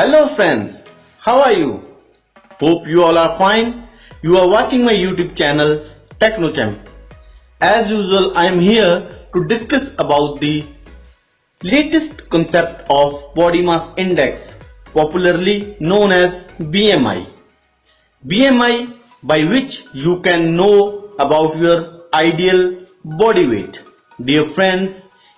Hello friends, how are you? Hope you all are fine. You are watching my YouTube channel TechnoChamp. As usual, I am here to discuss about the latest concept of body mass index, popularly known as BMI. BMI, by which you can know about your ideal body weight. Dear friends,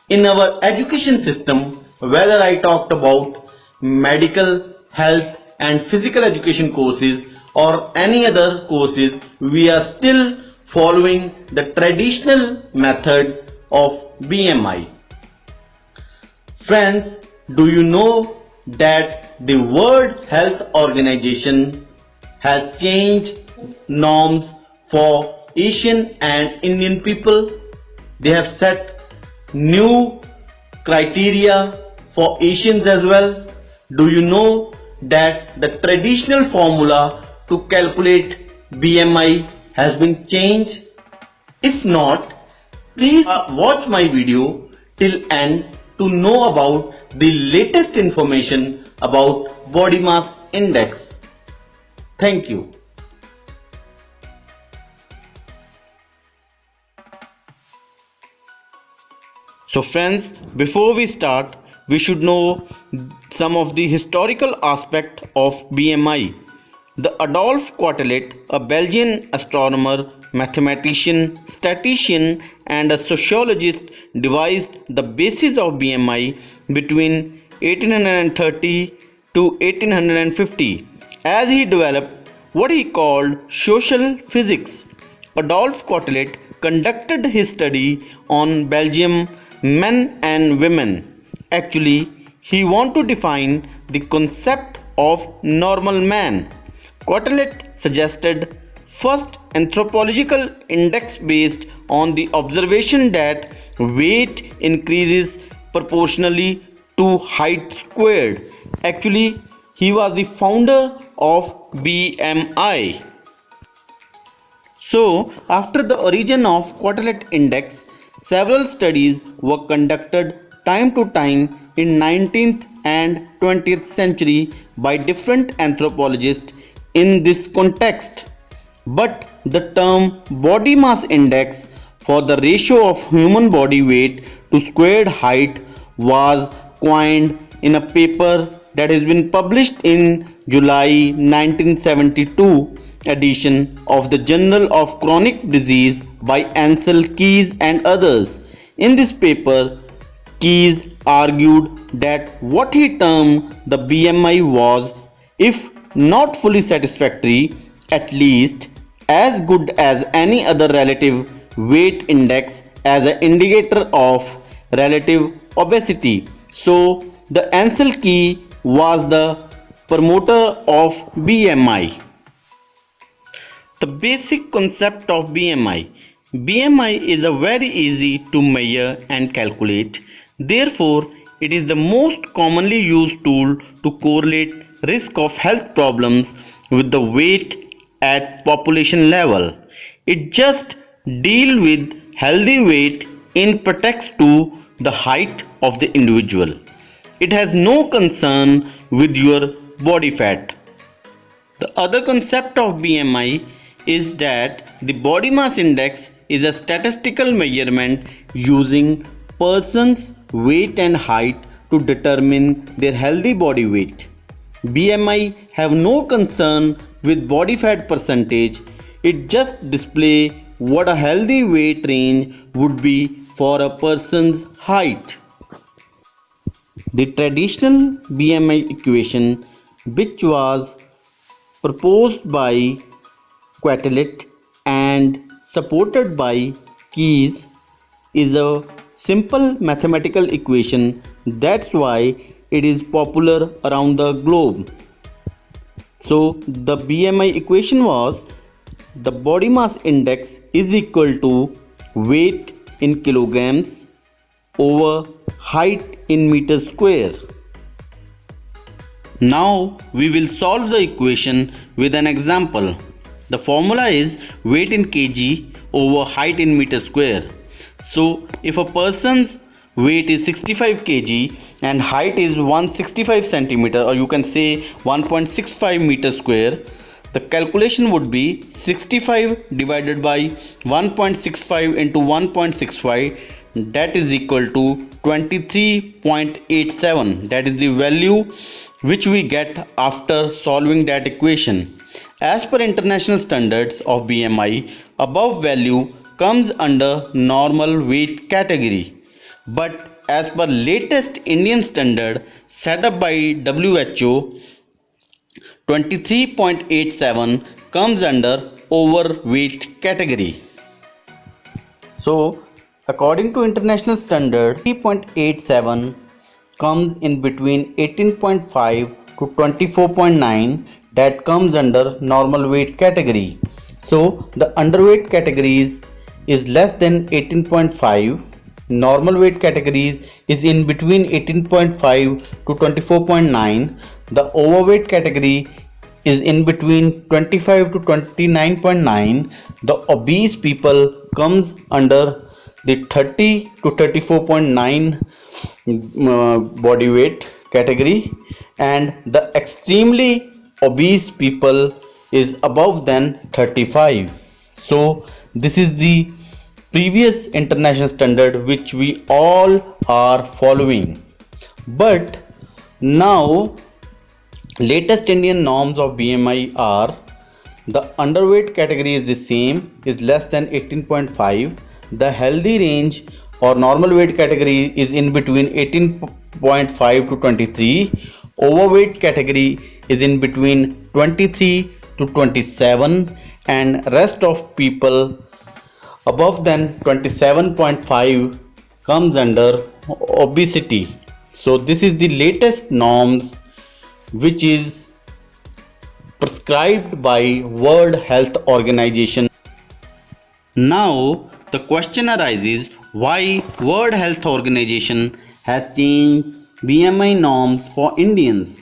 in our education system, whether I talked about medical, health and physical education courses or any other courses, we are still following the traditional method of BMI. Friends, do you know that the World Health Organization has changed norms for Asian and Indian people? They have set new criteria for Asians as well. Do you know that the traditional formula to calculate BMI has been changed? If not, please watch my video till end to know about the latest information about body mass index. Thank you. So friends, before we start, we should know some of the historical aspect of BMI. The Adolphe Quetelet, a Belgian astronomer, mathematician, statistician and a sociologist, devised the basis of BMI between 1830 to 1850 as he developed what he called social physics. Adolphe Quetelet conducted his study on Belgium men and women. Actually, he wanted to define the concept of normal man. Quetelet suggested first anthropological index based on the observation that weight increases proportionally to height squared. Actually, he was the founder of BMI. So, after the origin of Quetelet index, several studies were conducted time to time in 19th and 20th century by different anthropologists in this context. But the term body mass index for the ratio of human body weight to squared height was coined in a paper that has been published in July 1972 edition of the Journal of Chronic Disease by Ansel Keys and others. In this paper, Keys argued that what he termed the BMI was, if not fully satisfactory, at least as good as any other relative weight index as an indicator of relative obesity. So, the Ansel Key was the promoter of BMI. The basic concept of BMI. BMI is a very easy to measure and calculate. Therefore, it is the most commonly used tool to correlate risk of health problems with the weight at population level. It just deals with healthy weight in context to the height of the individual. It has no concern with your body fat. The other concept of BMI is that the body mass index is a statistical measurement using persons' weight and height to determine their healthy body weight. BMI have no concern with body fat percentage. It just displays what a healthy weight range would be for a person's height. The traditional BMI equation, which was proposed by Quetelet and supported by Keys, is a simple mathematical equation. That's why it is popular around the globe. So the BMI equation was the body mass index is equal to weight in kilograms over height in meters square. Now we will solve the equation with an example. The formula is weight in kg over height in meter square. So if a person's weight is 65 kg and height is 165 centimeter, or you can say 1.65 meter square, the calculation would be 65 divided by 1.65 into 1.65, that is equal to 23.87. That is the value which we get after solving that equation. As per international standards of BMI, above value comes under normal weight category. But as per latest Indian standard set up by WHO, 23.87 comes under overweight category. So, according to international standard, 3.87 comes in between 18.5 to 24.9, that comes under normal weight category. So, the underweight categories is less than 18.5. Normal weight categories is in between 18.5 to 24.9. The overweight category is in between 25 to 29.9. The obese people comes under the 30 to 34.9 body weight category, and the extremely obese people is above than 35. So this is the previous international standard which we all are following. But now latest Indian norms of BMI are: the underweight category is the same, is less than 18.5. The healthy range or normal weight category is in between 18.5 to 23. Overweight category is in between 23 to 27, and rest of people above than 27.5 comes under obesity. So this is the latest norms which is prescribed by World Health Organization. Now the question arises, why World Health Organization has changed BMI norms for Indians.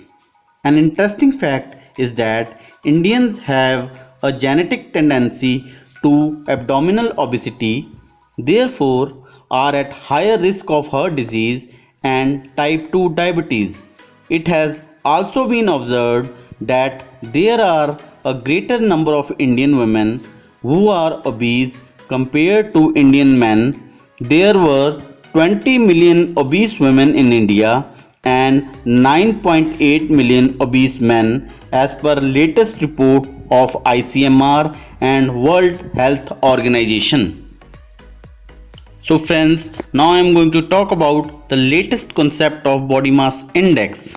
An interesting fact is that Indians have a genetic tendency to abdominal obesity, therefore are at higher risk of heart disease and type 2 diabetes. It has also been observed that there are a greater number of Indian women who are obese compared to Indian men. There were 20 million obese women in India and 9.8 million obese men as per latest report of ICMR and World Health Organization. So friends, now I am going to talk about the latest concept of body mass index.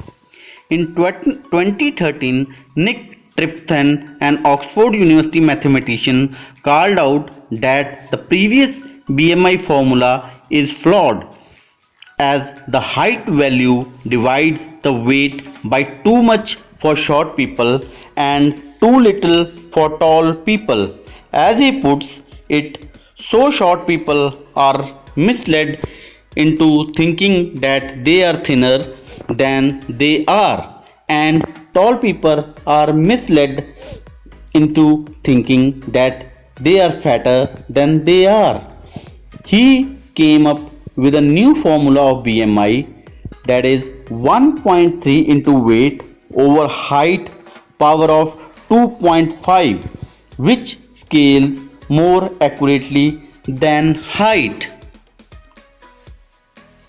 In 2013, Nick Tripton, an Oxford University mathematician, called out that the previous BMI formula is flawed, as the height value divides the weight by too much for short people and too little for tall people. As he puts it, so short people are misled into thinking that they are thinner than they are, and tall people are misled into thinking that they are fatter than they are. He came up with a new formula of BMI, that is 1.3 into weight over height power of 2.5, which scales more accurately than height.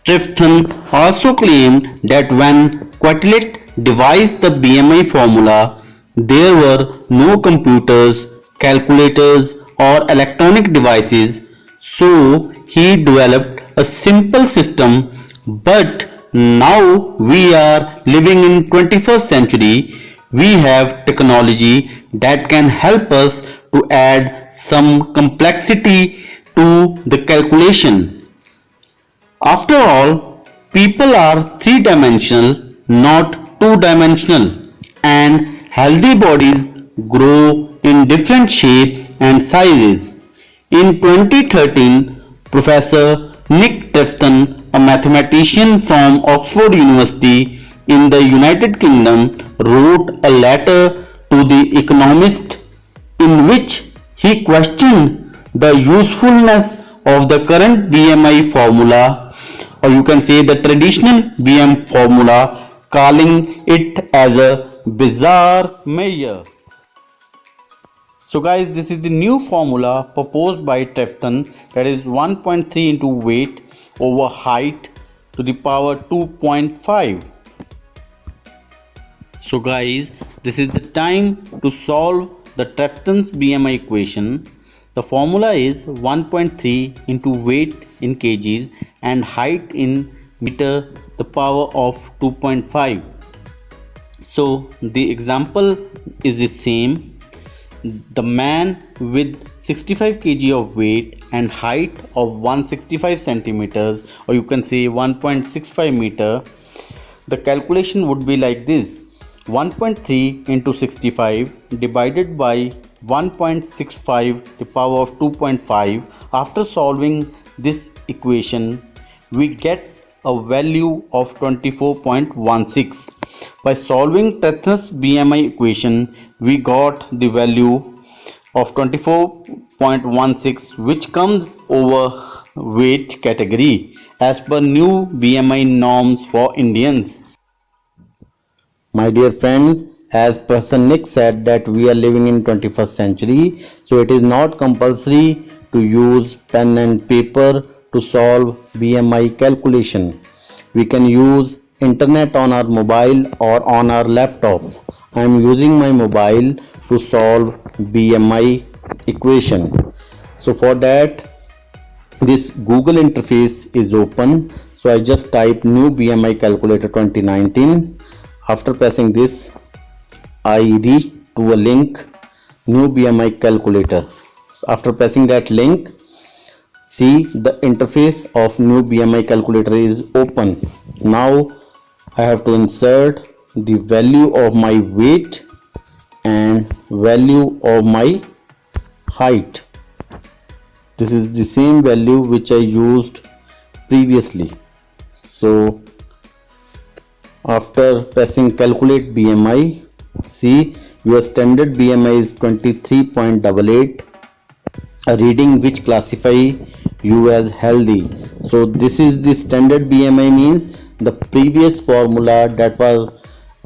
Trifton also claimed that when Quetelet devised the BMI formula, there were no computers, calculators, or electronic devices, so he developed a simple system. But now we are living in 21st century. We have technology that can help us to add some complexity to the calculation. After all, people are three-dimensional, not two-dimensional, and healthy bodies grow in different shapes and sizes. In 2013, Professor Nick Trifton, a mathematician from Oxford University in the United Kingdom, wrote a letter to The Economist in which he questioned the usefulness of the current BMI formula or you can say the traditional BM formula, calling it as a bizarre measure. So guys, this is the new formula proposed by Tefton, that is 1.3 into weight over height to the power 2.5. So guys, this is the time to solve the Tefton's BMI equation. The formula is 1.3 into weight in kgs and height in meter the power of 2.5. So the example is the same. The man with 65 kg of weight and height of 165 centimeters, or you can say 1.65 meter, the calculation would be like this: 1.3 into 65 divided by 1.65 the power of 2.5. After solving this equation, we get a value of 24.16. By solving Tetris BMI equation, we got the value of 24.16, which comes over weight category as per new BMI norms for Indians. My dear friends, as Professor Nick said that we are living in 21st century, so it is not compulsory to use pen and paper to solve BMI calculation. We can use internet on our mobile or on our laptop. I am using my mobile to solve BMI equation. So for that, this Google interface is open. So I just type new BMI calculator 2019. After pressing this, I reach to a link, new BMI calculator. After pressing that link, see the interface of new BMI calculator is open. Now I have to insert the value of my weight and value of my height. This is the same value which I used previously. So after pressing calculate BMI, see your standard BMI is 23.88, a reading which classify you as healthy. So this is the standard BMI, means the previous formula that was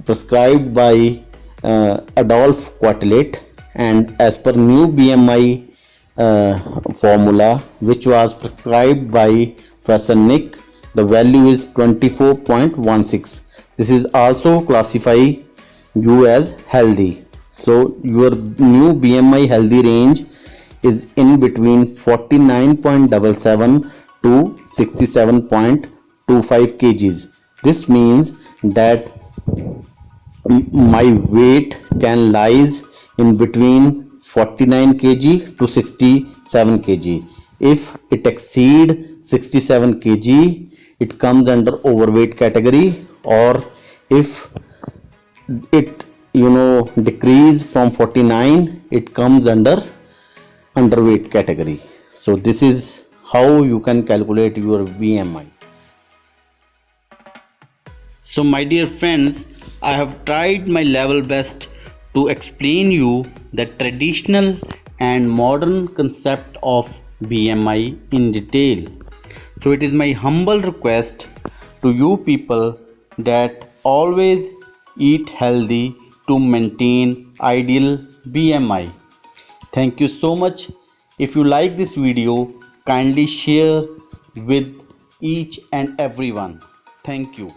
prescribed by Adolf Quetelet, and as per new BMI formula which was prescribed by Professor Nick, the value is 24.16. This is also classify you as healthy. So your new BMI healthy range is in between 49.77 to 67.25 kgs. This means that my weight can lies in between 49 kg to 67 kg. If it exceed 67 kg, it comes under overweight category, or if it decrease from 49, it comes under underweight category. So this is how you can calculate your BMI. So my dear friends, I have tried my level best to explain you the traditional and modern concept of BMI in detail. So it is my humble request to you people that always eat healthy to maintain ideal BMI. Thank you so much. If you like this video, kindly share with each and everyone. Thank you.